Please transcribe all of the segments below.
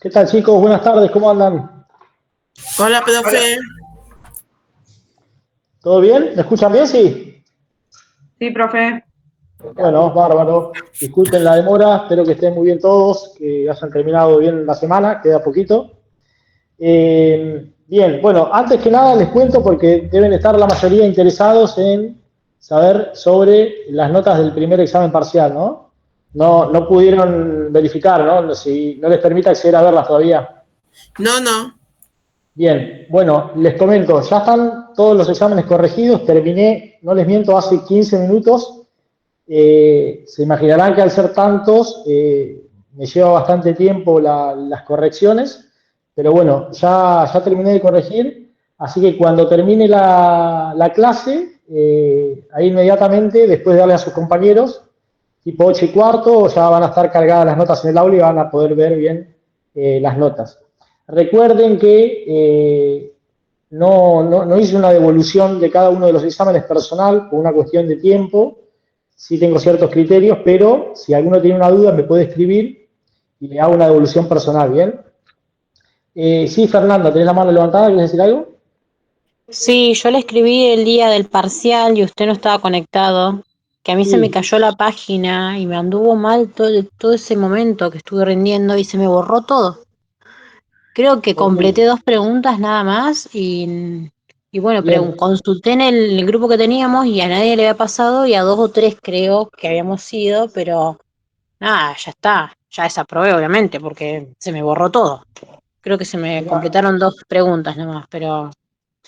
¿Qué tal, chicos? Buenas tardes, ¿cómo andan? Hola, profe. ¿Todo bien? ¿Me escuchan bien? Sí. Sí, profe. Bueno, bárbaro. Disculpen la demora, espero que estén muy bien todos, que hayan terminado bien la semana, queda poquito. Bien, bueno, antes que nada les cuento porque deben estar la mayoría interesados en saber sobre las notas del primer examen parcial, ¿no? No pudieron verificar, ¿no? Si no les permite acceder a verlas todavía. No, no. Bien, bueno, les comento, ya están todos los exámenes corregidos, terminé, no les miento, hace 15 minutos. Se imaginarán que al ser tantos, me lleva bastante tiempo las correcciones, pero bueno, ya terminé de corregir, así que cuando termine la clase, ahí inmediatamente, después de darle a sus compañeros, tipo 8:15, ya van a estar cargadas las notas en el aula y van a poder ver bien las notas. Recuerden que no hice una devolución de cada uno de los exámenes personal por una cuestión de tiempo. Sí tengo ciertos criterios, pero si alguno tiene una duda me puede escribir y le hago una devolución personal, ¿bien? Sí, Fernando, ¿tenés la mano levantada? ¿Quieres decir algo? Sí, yo le escribí el día del parcial y usted no estaba conectado, que a mí se me Sí, cayó la página y me anduvo mal todo ese momento que estuve rindiendo y se me borró todo. Creo que ok, completé 2 preguntas nada más y bueno, bien. consulté en el grupo que teníamos y a nadie le había pasado y a 2 o 3 creo que habíamos ido, pero nada, ya está, ya desaprobé obviamente porque se me borró todo. Creo que se me Mirá, completaron 2 preguntas nada más, pero no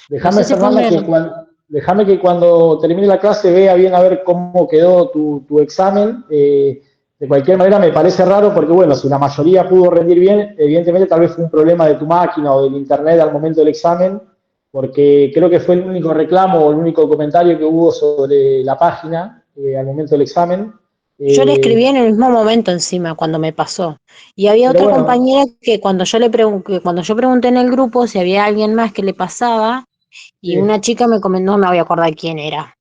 déjame, sé si fue un Fernanda, error. déjame que cuando termine la clase vea bien a ver cómo quedó tu examen. De cualquier manera, me parece raro porque, bueno, si la mayoría pudo rendir bien, evidentemente tal vez fue un problema de tu máquina o del internet al momento del examen, porque creo que fue el único reclamo o el único comentario que hubo sobre la página al momento del examen. Yo le escribí Eh, en el mismo momento encima cuando me pasó. Y había pero otra bueno, compañera que cuando yo pregunté en el grupo si había alguien más que le pasaba, y una sí, chica me comentó, no me voy a acordar quién era,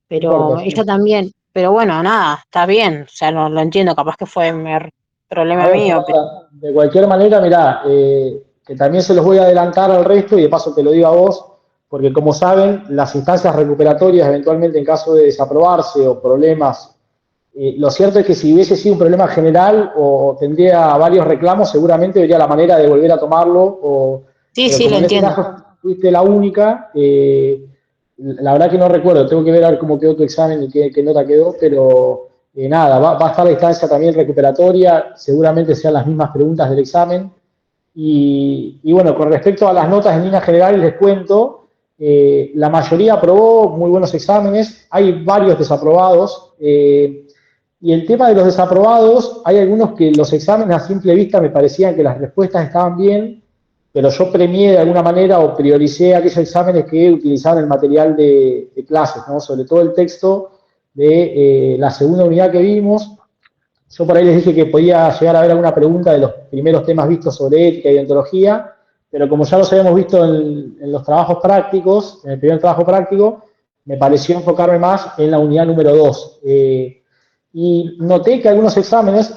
no importa, pero ella sí. también, pero bueno, nada, está bien, o sea, lo entiendo, capaz que fue A problema ver, mío, pero Fernanda, de cualquier manera, mirá, que también se los voy a adelantar al resto y de paso te lo digo a vos, porque como saben, las instancias recuperatorias, eventualmente en caso de desaprobarse o problemas, lo cierto es que si hubiese sido un problema general o tendría varios reclamos, seguramente vería la manera de volver a tomarlo, sí, pero sí, lo como en este entiendo. caso fuiste la única, la verdad que no recuerdo, tengo que ver a ver cómo quedó tu examen y qué nota quedó, pero nada, va a estar la instancia también recuperatoria, seguramente sean las mismas preguntas del examen. Y bueno, con respecto a las notas en líneas generales, les cuento, la mayoría aprobó muy buenos exámenes, hay varios desaprobados. Y el tema de los desaprobados, hay algunos que los exámenes a simple vista me parecían que las respuestas estaban bien, pero yo premié de alguna manera o prioricé aquellos exámenes que utilizaban el material de clases, ¿no? Sobre todo el texto de la segunda unidad que vimos. Yo por ahí les dije que podía llegar a haber alguna pregunta de los primeros temas vistos sobre ética y deontología, pero como ya los habíamos visto en los trabajos prácticos, en el primer trabajo práctico, me pareció enfocarme más en la unidad número 2. Y noté que algunos exámenes,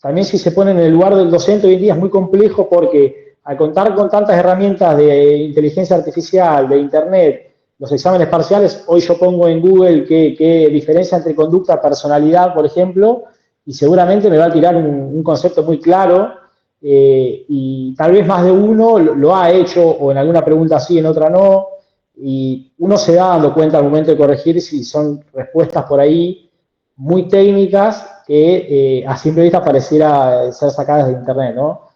también si se ponen en el lugar del docente hoy en día es muy complejo porque al contar con tantas herramientas de inteligencia artificial, de internet, los exámenes parciales, hoy yo pongo en Google qué diferencia entre conducta, personalidad, por ejemplo, y seguramente me va a tirar un concepto muy claro y tal vez más de uno lo ha hecho o en alguna pregunta sí, en otra no, y uno se da dando cuenta al momento de corregir si son respuestas por ahí muy técnicas que a simple vista pareciera ser sacadas de internet, ¿no?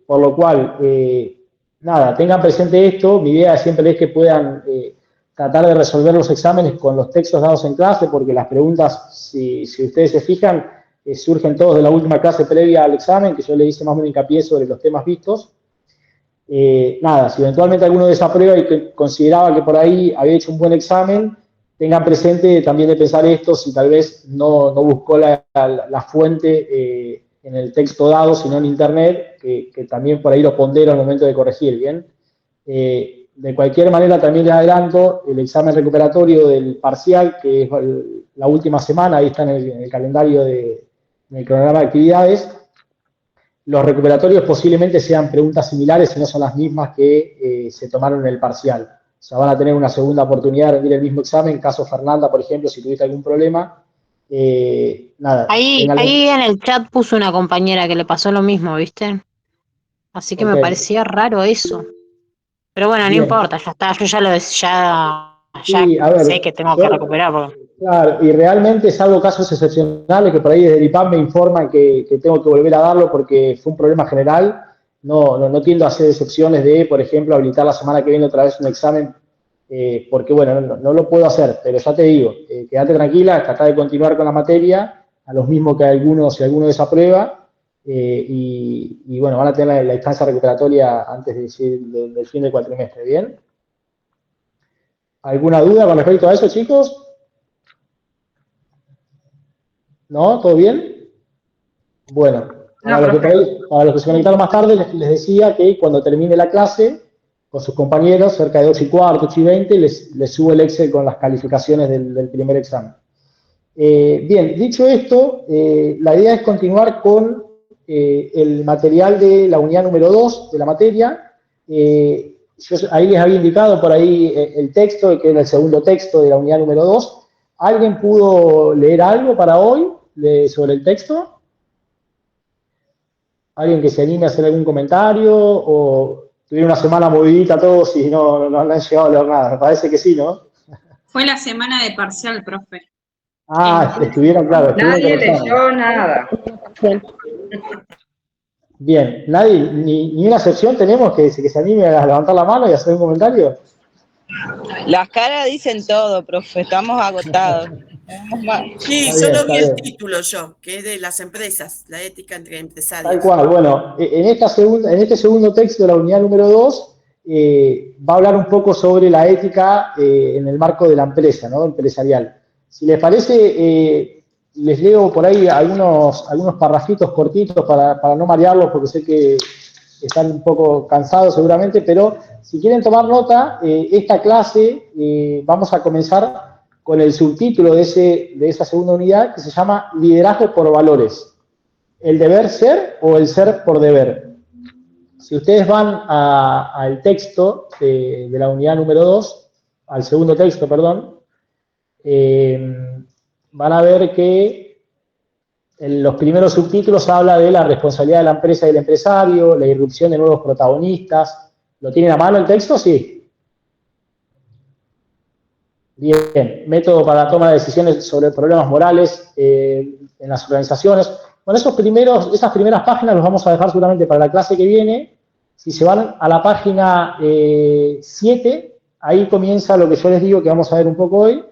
Por lo cual, nada, tengan presente esto, mi idea siempre es que puedan tratar de resolver los exámenes con los textos dados en clase, porque las preguntas, si ustedes se fijan, surgen todos de la última clase previa al examen, que yo le hice más o menos hincapié sobre los temas vistos. Nada, si eventualmente alguno desaprueba y que consideraba que por ahí había hecho un buen examen, tengan presente también de pensar esto, si tal vez no buscó la fuente en el texto dado, sino en internet, que también por ahí lo pondero al momento de corregir, ¿bien? De cualquier manera, también les adelanto el examen recuperatorio del parcial, que es la última semana, ahí está en el calendario, en el cronograma de actividades. los recuperatorios posiblemente sean preguntas similares y no son las mismas que se tomaron en el parcial. O sea, van a tener una segunda oportunidad de rendir el mismo examen. Caso Fernanda, por ejemplo, si tuviste algún problema, nada. Ahí en el chat puso una compañera que le pasó lo mismo, ¿viste? Así que me Ok. parecía raro eso. Pero bueno, no Bien. importa, ya está. Yo ya Sí, a ver, sé que tengo que recuperar. Porque... claro, y realmente salvo casos excepcionales que por ahí desde el IPAM me informan que tengo que volver a darlo porque fue un problema general, no tiendo a hacer excepciones de, por ejemplo, habilitar la semana que viene otra vez un examen, porque bueno, no lo puedo hacer, pero ya te digo, quédate tranquila, trata de continuar con la materia, a los mismos que algunos, si alguno desaprueba, y bueno, van a tener la instancia recuperatoria antes del fin del cuatrimestre, ¿bien? ¿Alguna duda con respecto a eso, chicos? ¿No? ¿Todo bien? Bueno, No, para los que se conectaron más tarde, les decía que cuando termine la clase, con sus compañeros, cerca de 8:15, 8:20, les subo el Excel con las calificaciones del primer examen. Bien, dicho esto, la idea es continuar con el material de la unidad número 2 de la materia. Yo ahí les había indicado por ahí el texto, que era el segundo texto de la unidad número 2. ¿Alguien pudo leer algo para hoy sobre el texto? ¿Alguien que se anime a hacer algún comentario? ¿O tuvieron una semana movidita todos y no han llegado a leer nada? Me parece que sí, ¿no? fue la semana de parcial, profe. Ah, estuvieron, claro, estuvieron con Nadie examen. leyó nada. Bien, nadie, ni una excepción tenemos que se anime a levantar la mano y hacer un comentario. Las caras dicen todo, profe, estamos agotados. Sí, Está bien, solo está vi el bien. título yo, que es de las empresas, la ética entre Tal empresarios. cual, bueno, en este segundo texto de la unidad número 2 va a hablar un poco sobre la ética en el marco de la empresa, ¿no? Empresarial. Si les parece, les leo por ahí algunos parrafitos cortitos para no marearlos, porque sé que están un poco cansados seguramente, pero si quieren tomar nota, esta clase vamos a comenzar con el subtítulo de esa segunda unidad que se llama Liderazgo por Valores. ¿El deber ser o el ser por deber? Si ustedes van al texto de la unidad número 2, al segundo texto, perdón, van a ver que en los primeros subtítulos habla de la responsabilidad de la empresa y del empresario, la irrupción de nuevos protagonistas. ¿Lo tienen a mano el texto? Sí. Bien, método para la toma de decisiones sobre problemas morales en las organizaciones. Bueno, esas primeras páginas los vamos a dejar seguramente para la clase que viene. Si se van a la página 7, ahí comienza lo que yo les digo que vamos a ver un poco hoy,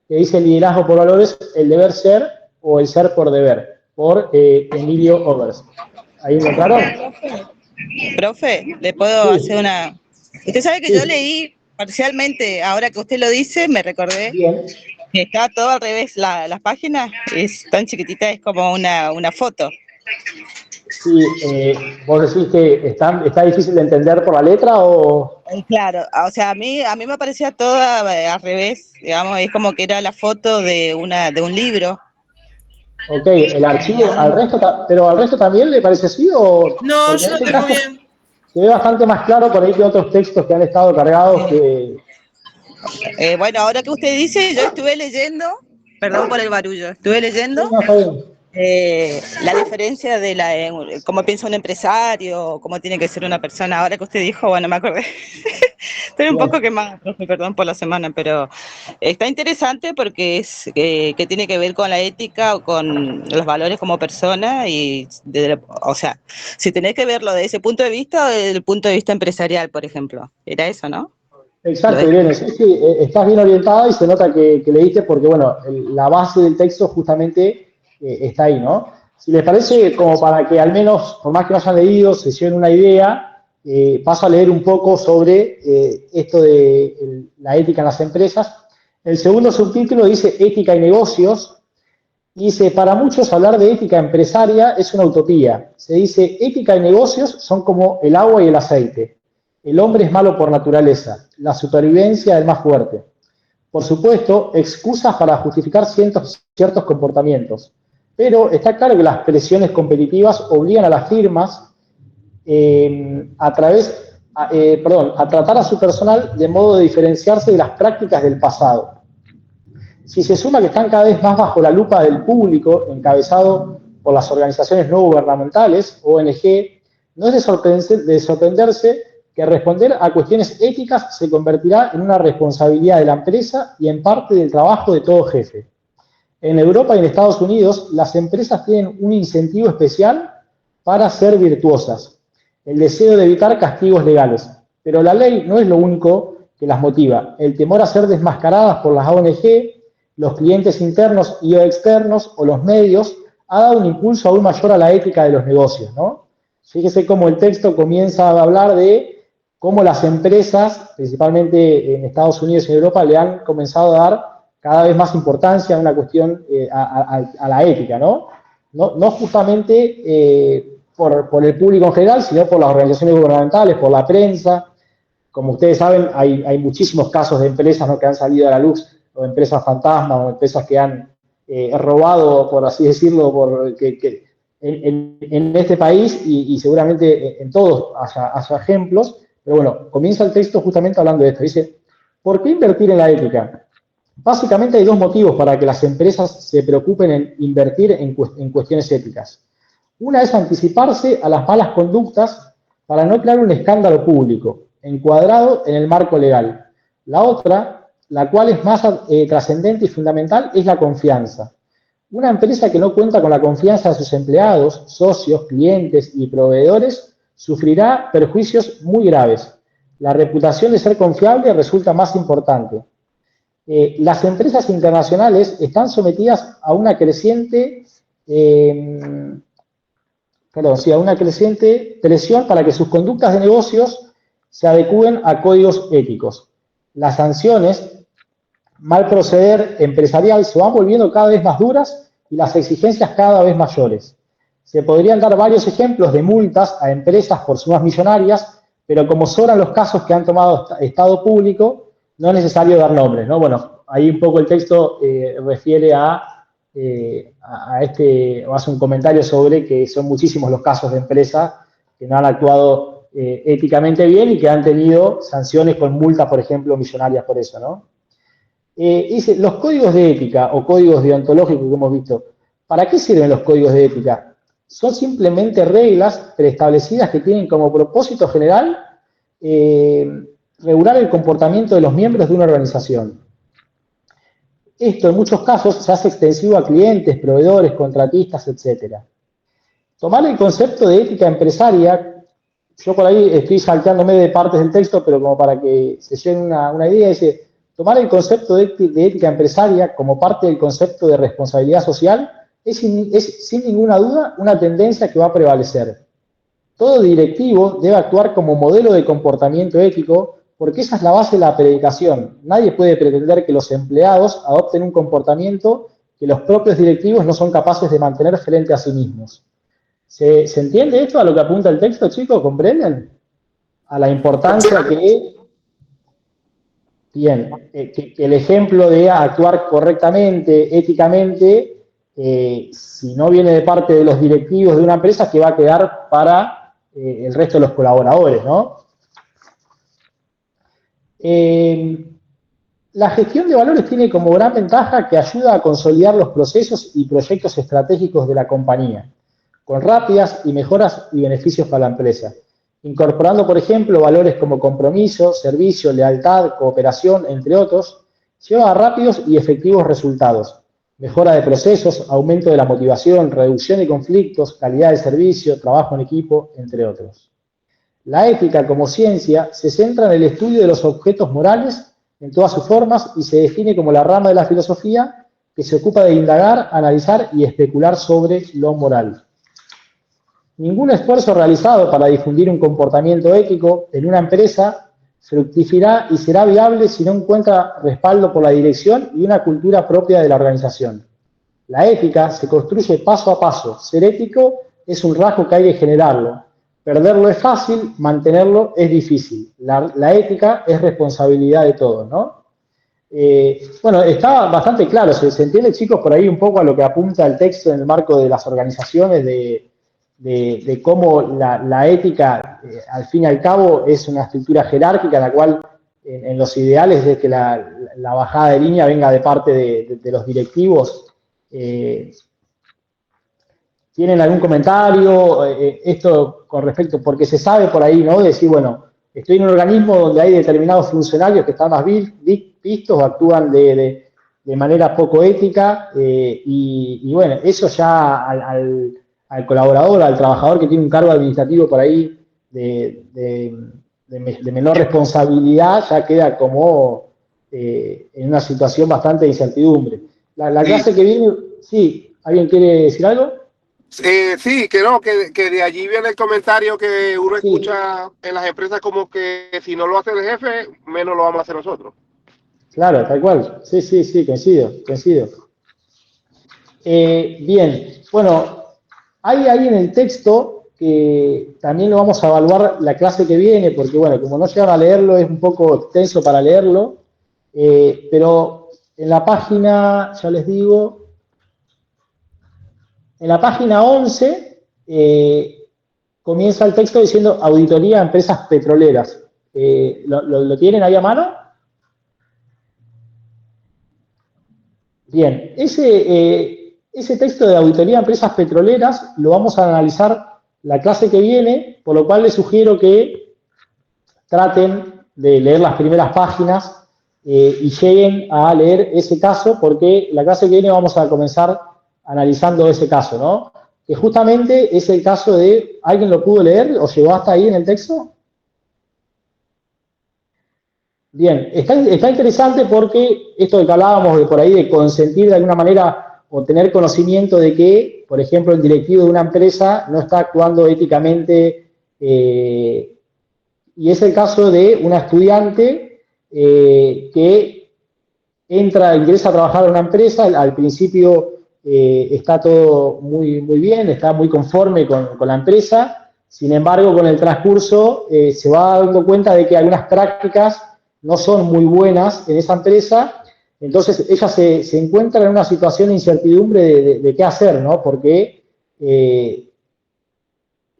que dice liderazgo por valores, el deber ser o el ser por deber, por Emilio Overs. ¿Ahí lo encontraron? Profe, ¿le puedo Sí. hacer una...? Usted sabe que Sí. yo leí parcialmente, ahora que usted lo dice, me recordé Bien. que está todo al revés, las páginas es tan chiquitita, es como una foto. Sí, vos decís que está difícil de entender por la letra o... Claro, o sea, a mí me parecía toda al revés, digamos, es como que era la foto de un libro. Ok, el archivo, pero al resto también le parece así o... No, Porque yo en lo este tengo caso bien. se ve bastante más claro por ahí que otros textos que han estado cargados que... Bueno, ahora que usted dice, yo estuve leyendo, perdón por el barullo, estuve leyendo Sí, no, está bien. la diferencia de cómo piensa un empresario, cómo tiene que ser una persona. Ahora que usted dijo, bueno, me acordé. Estoy un Bien. poco quemada, profe, perdón por la semana, pero está interesante porque es que tiene que ver con la ética o con los valores como persona o sea, si tenés que verlo desde ese punto de vista o desde el punto de vista empresarial, por ejemplo. Era eso, ¿no? Exacto, Irene, sí, estás bien orientada y se nota que leíste porque, bueno, la base del texto justamente está ahí, ¿no? Si les parece, como para que al menos, por más que no hayan leído, se lleven una idea, paso a leer un poco sobre esto de la ética en las empresas. El segundo subtítulo dice Ética y negocios. Dice, para muchos hablar de ética empresaria es una utopía. Se dice, ética y negocios son como el agua y el aceite. El hombre es malo por naturaleza, la supervivencia del más fuerte. Por supuesto, excusas para justificar ciertos comportamientos. pero está claro que las presiones competitivas obligan a las firmas a tratar a su personal de modo de diferenciarse de las prácticas del pasado. Si se suma que están cada vez más bajo la lupa del público, encabezado por las organizaciones no gubernamentales, ONG, no es de sorprenderse que responder a cuestiones éticas se convertirá en una responsabilidad de la empresa y en parte del trabajo de todo jefe. En Europa y en Estados Unidos, las empresas tienen un incentivo especial para ser virtuosas, el deseo de evitar castigos legales. Pero la ley no es lo único que las motiva. El temor a ser desmascaradas por las ONG, los clientes internos y o externos o los medios ha dado un impulso aún mayor a la ética de los negocios, ¿no? Fíjese cómo el texto comienza a hablar de cómo las empresas, principalmente en Estados Unidos y en Europa, le han comenzado a dar cada vez más importancia a una cuestión, a la ética, ¿no? No justamente por el público en general, sino por las organizaciones gubernamentales, por la prensa. Como ustedes saben, hay muchísimos casos de empresas, ¿no?, que han salido a la luz, o empresas fantasmas, o empresas que han robado, por así decirlo, en este país, y seguramente en todos haya ejemplos. Pero bueno, comienza el texto justamente hablando de esto. Dice, ¿por qué invertir en la ética? Básicamente hay dos motivos para que las empresas se preocupen en invertir en cuestiones éticas. Una es anticiparse a las malas conductas para no crear un escándalo público, encuadrado en el marco legal. La otra, la cual es más trascendente y fundamental, es la confianza. Una empresa que no cuenta con la confianza de sus empleados, socios, clientes y proveedores sufrirá perjuicios muy graves. La reputación de ser confiable resulta más importante. Las empresas internacionales están sometidas a una creciente presión para que sus conductas de negocios se adecúen a códigos éticos. Las sanciones, mal proceder empresarial, se van volviendo cada vez más duras y las exigencias cada vez mayores. Se podrían dar varios ejemplos de multas a empresas por sumas millonarias, pero como sobran los casos que han tomado Estado público, no es necesario dar nombres, ¿no? Bueno, ahí un poco el texto refiere o hace un comentario sobre que son muchísimos los casos de empresas que no han actuado éticamente bien y que han tenido sanciones con multas, por ejemplo, millonarias por eso, ¿no? Dice, los códigos de ética o códigos deontológicos que hemos visto, ¿para qué sirven los códigos de ética? Son simplemente reglas preestablecidas que tienen como propósito general regular el comportamiento de los miembros de una organización. Esto en muchos casos se hace extensivo a clientes, proveedores, contratistas, etc. Tomar el concepto de ética empresaria, yo por ahí estoy salteándome de partes del texto, pero como para que se lleven una idea, dice, tomar el concepto de ética empresaria como parte del concepto de responsabilidad social es sin ninguna duda una tendencia que va a prevalecer. Todo directivo debe actuar como modelo de comportamiento ético porque esa es la base de la predicación. Nadie puede pretender que los empleados adopten un comportamiento que los propios directivos no son capaces de mantener frente a sí mismos. ¿Se entiende esto a lo que apunta el texto, chicos? ¿Comprenden? A la importancia que el ejemplo de actuar correctamente, éticamente, si no viene de parte de los directivos de una empresa, que va a quedar para el resto de los colaboradores, ¿no? La gestión de valores tiene como gran ventaja que ayuda a consolidar los procesos y proyectos estratégicos de la compañía, con rápidas y mejoras y beneficios para la empresa, incorporando, por ejemplo, valores como compromiso, servicio, lealtad, cooperación, entre otros, lleva a rápidos y efectivos resultados, mejora de procesos, aumento de la motivación, reducción de conflictos, calidad del servicio, trabajo en equipo, entre otros. La ética como ciencia se centra en el estudio de los objetos morales en todas sus formas y se define como la rama de la filosofía que se ocupa de indagar, analizar y especular sobre lo moral. Ningún esfuerzo realizado para difundir un comportamiento ético en una empresa fructificará y será viable si no encuentra respaldo por la dirección y una cultura propia de la organización. La ética se construye paso a paso. Ser ético es un rasgo que hay que generarlo. Perderlo es fácil, mantenerlo es difícil. La ética es responsabilidad de todos, ¿no? Bueno, está bastante claro, se entiende, chicos, por ahí un poco a lo que apunta el texto en el marco de las organizaciones, de cómo la ética, al fin y al cabo, es una estructura jerárquica en la cual, en los ideales, es que la bajada de línea venga de parte de los directivos. ¿Tienen algún comentario? Esto con respecto, porque se sabe por ahí, ¿no? Decir, bueno, estoy en un organismo donde hay determinados funcionarios que están más vistos o actúan de manera poco ética, y bueno, eso ya al colaborador, al trabajador que tiene un cargo administrativo por ahí de menor responsabilidad, ya queda como en una situación bastante de incertidumbre. La clase que viene, sí, ¿alguien quiere decir algo? Sí, que no, que de allí viene el comentario que uno Sí. escucha en las empresas como que si no lo hace el jefe, menos lo vamos a hacer nosotros. Claro, tal cual. Sí, coincido. Bien, bueno, hay ahí en el texto que también lo vamos a evaluar la clase que viene, porque bueno, como no llegaron a leerlo, es un poco extenso para leerlo, pero en la página, ya les digo, en la página 11 comienza el texto diciendo auditoría a empresas petroleras. ¿Lo tienen ahí a mano? Bien, ese texto de auditoría a empresas petroleras lo vamos a analizar la clase que viene, por lo cual les sugiero que traten de leer las primeras páginas y lleguen a leer ese caso, porque la clase que viene vamos a comenzar analizando ese caso, ¿no? Que justamente es el caso de, ¿alguien lo pudo leer o llegó hasta ahí en el texto? Bien, está interesante porque esto de que hablábamos de por ahí de consentir de alguna manera o tener conocimiento de que, por ejemplo, el directivo de una empresa no está actuando éticamente, y es el caso de una estudiante que ingresa a trabajar en una empresa, al principio está todo muy bien, está muy conforme con la empresa, sin embargo, con el transcurso se va dando cuenta de que algunas prácticas no son muy buenas en esa empresa, entonces ella se encuentra en una situación de incertidumbre de qué hacer, ¿no? Porque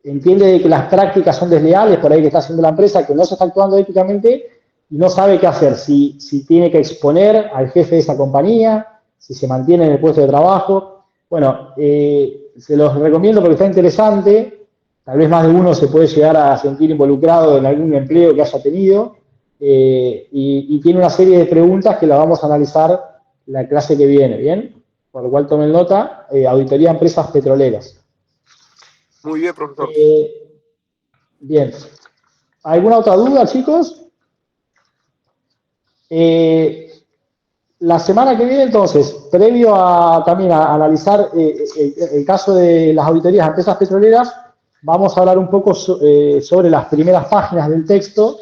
entiende de que las prácticas son desleales por ahí que está haciendo la empresa, que no se está actuando éticamente, y no sabe qué hacer, si tiene que exponer al jefe de esa compañía, si se mantiene en el puesto de trabajo. Bueno, se los recomiendo porque está interesante, tal vez más de uno se puede llegar a sentir involucrado en algún empleo que haya tenido, y tiene una serie de preguntas que las vamos a analizar la clase que viene, ¿bien? Por lo cual tomen nota, auditoría a empresas petroleras. Muy bien, profesor. Bien. ¿Alguna otra duda, chicos? La semana que viene, entonces, previo también a analizar el caso de las auditorías a empresas petroleras, vamos a hablar un poco sobre las primeras páginas del texto,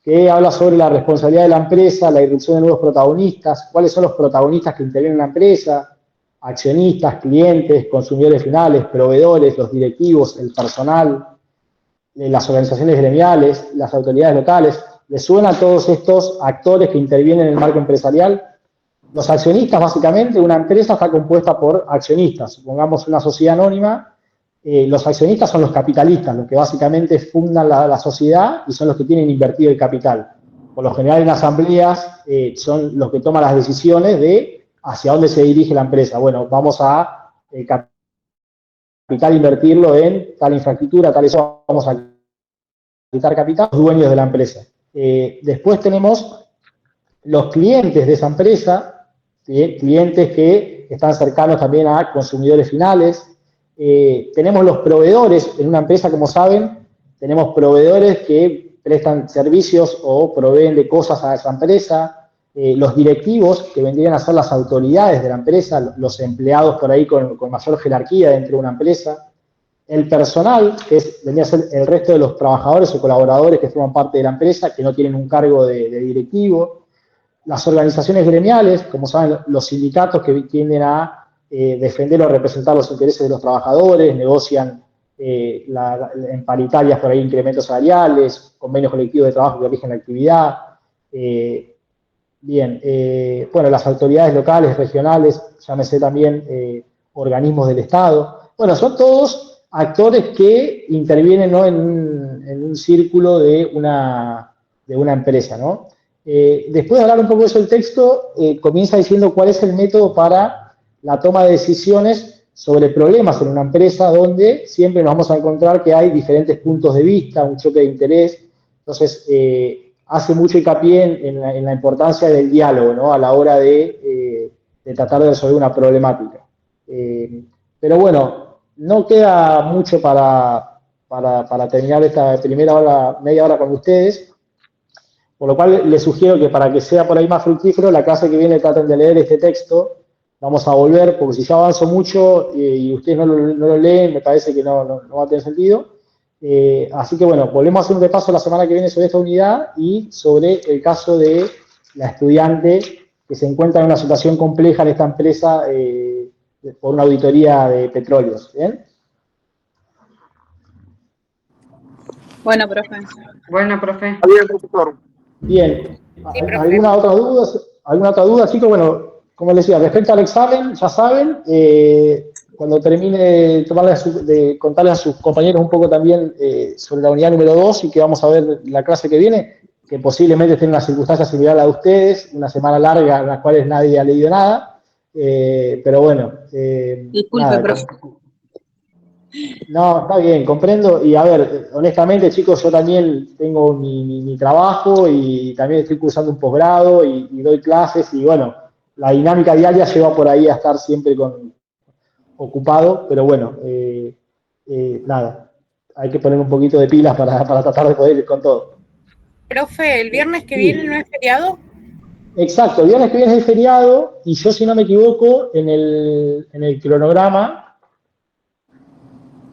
que habla sobre la responsabilidad de la empresa, la irrupción de nuevos protagonistas, cuáles son los protagonistas que intervienen en la empresa, accionistas, clientes, consumidores finales, proveedores, los directivos, el personal, las organizaciones gremiales, las autoridades locales. ¿Les suena a todos estos actores que intervienen en el marco empresarial? Los accionistas, básicamente, una empresa está compuesta por accionistas. Supongamos una sociedad anónima, los accionistas son los capitalistas, los que básicamente fundan la sociedad y son los que tienen invertido el capital. Por lo general en asambleas son los que toman las decisiones de hacia dónde se dirige la empresa. Bueno, vamos a capital invertirlo en tal infraestructura, tal eso, vamos a quitar capital, los dueños de la empresa. Después tenemos los clientes de esa empresa, ¿sí? Clientes que están cercanos también a consumidores finales. Tenemos los proveedores en una empresa, como saben, tenemos proveedores que prestan servicios o proveen de cosas a esa empresa, los directivos, que vendrían a ser las autoridades de la empresa, los empleados por ahí con mayor jerarquía dentro de una empresa, el personal, que vendría a ser el resto de los trabajadores o colaboradores que forman parte de la empresa, que no tienen un cargo de directivo, las organizaciones gremiales, como saben, los sindicatos que tienden a defender o representar los intereses de los trabajadores, negocian en paritarias por ahí incrementos salariales, convenios colectivos de trabajo que rigen la actividad. Bien, bueno, las autoridades locales, regionales, llámese también organismos del Estado. Bueno, son todos actores que intervienen, ¿no?, en un círculo de una empresa, ¿no? Después de hablar un poco de eso el texto, comienza diciendo cuál es el método para la toma de decisiones sobre problemas en una empresa donde siempre nos vamos a encontrar que hay diferentes puntos de vista, un choque de interés. Entonces, hace mucho hincapié en la importancia del diálogo, ¿no?, a la hora de tratar de resolver una problemática. Pero bueno, no queda mucho para terminar esta primera hora, media hora con ustedes, por lo cual les sugiero que para que sea por ahí más fructífero, la clase que viene traten de leer este texto. Vamos a volver, porque si ya avanzo mucho y ustedes no lo leen, me parece que no va a tener sentido. Así que bueno, volvemos a hacer un repaso la semana que viene sobre esta unidad y sobre el caso de la estudiante que se encuentra en una situación compleja en esta empresa por una auditoría de petróleos. ¿Bien? Bueno, profe. Bueno, profe. Bien, profesor. Bien. Sí, profe. ¿Alguna otra duda, chicos? Bueno, como les decía, respecto al examen, ya saben, cuando termine de contarles a sus compañeros un poco también sobre la unidad número 2 y que vamos a ver la clase que viene, que posiblemente estén en una circunstancia similar a la de ustedes, una semana larga en la cual nadie ha leído nada, pero bueno. Disculpe, nada, profe. No, está bien, comprendo. Y a ver, honestamente, chicos, yo también tengo mi trabajo y también estoy cursando un posgrado y doy clases y bueno, la dinámica diaria lleva por ahí a estar siempre ocupado, pero bueno, nada, hay que poner un poquito de pilas para tratar de poder ir con todo. Profe, ¿el viernes que Sí. viene no es feriado? Exacto, el viernes que viene es feriado y yo, si no me equivoco, en el cronograma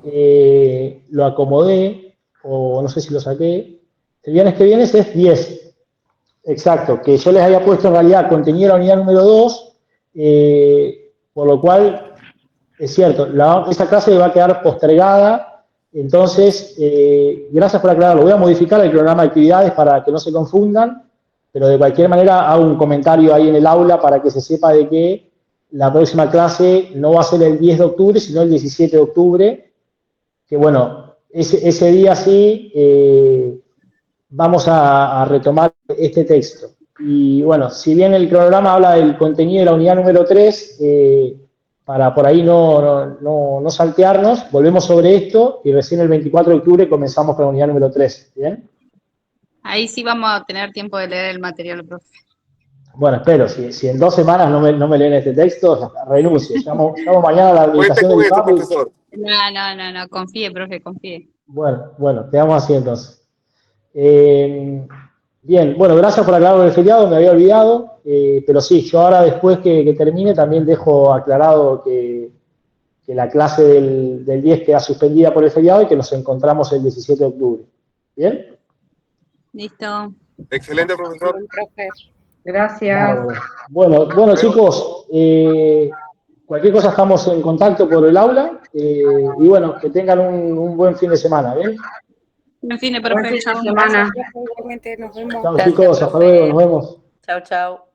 lo acomodé, o no sé si lo saqué. El viernes que viene es 10. Exacto, que yo les había puesto en realidad contenido la unidad número 2, por lo cual, es cierto, esa clase va a quedar postergada. Entonces, gracias por aclararlo. Voy a modificar el cronograma de actividades para que no se confundan, pero de cualquier manera hago un comentario ahí en el aula para que se sepa de que la próxima clase no va a ser el 10 de octubre, sino el 17 de octubre, que bueno, ese día sí vamos a retomar este texto. Y bueno, si bien el cronograma habla del contenido de la unidad número 3, para por ahí no saltearnos, volvemos sobre esto y recién el 24 de octubre comenzamos con la unidad número 3. ¿Bien? Ahí sí vamos a tener tiempo de leer el material, profe. Bueno, espero, si en 2 semanas no me leen este texto, renuncio. Llamo mañana a la Cuente administración con del eso, IPAP y- profesor. No, confíe, profe, confíe. Bueno, quedamos así entonces. Bien, bueno, gracias por aclarar el feriado, me había olvidado, pero sí, yo ahora después que termine también dejo aclarado que la clase del 10 queda suspendida por el feriado y que nos encontramos el 17 de octubre. ¿Bien? Listo. Excelente, profesor. Bien, profe. Gracias. Bueno, chicos, cualquier cosa estamos en contacto por el aula y bueno, que tengan un buen fin de semana, ¿bien? Buen fin de Buen profe. fin de Chao. semana. Gracias, profe. Igualmente, nos vemos. Chao chicos, hasta luego, nos vemos. Chau, chau.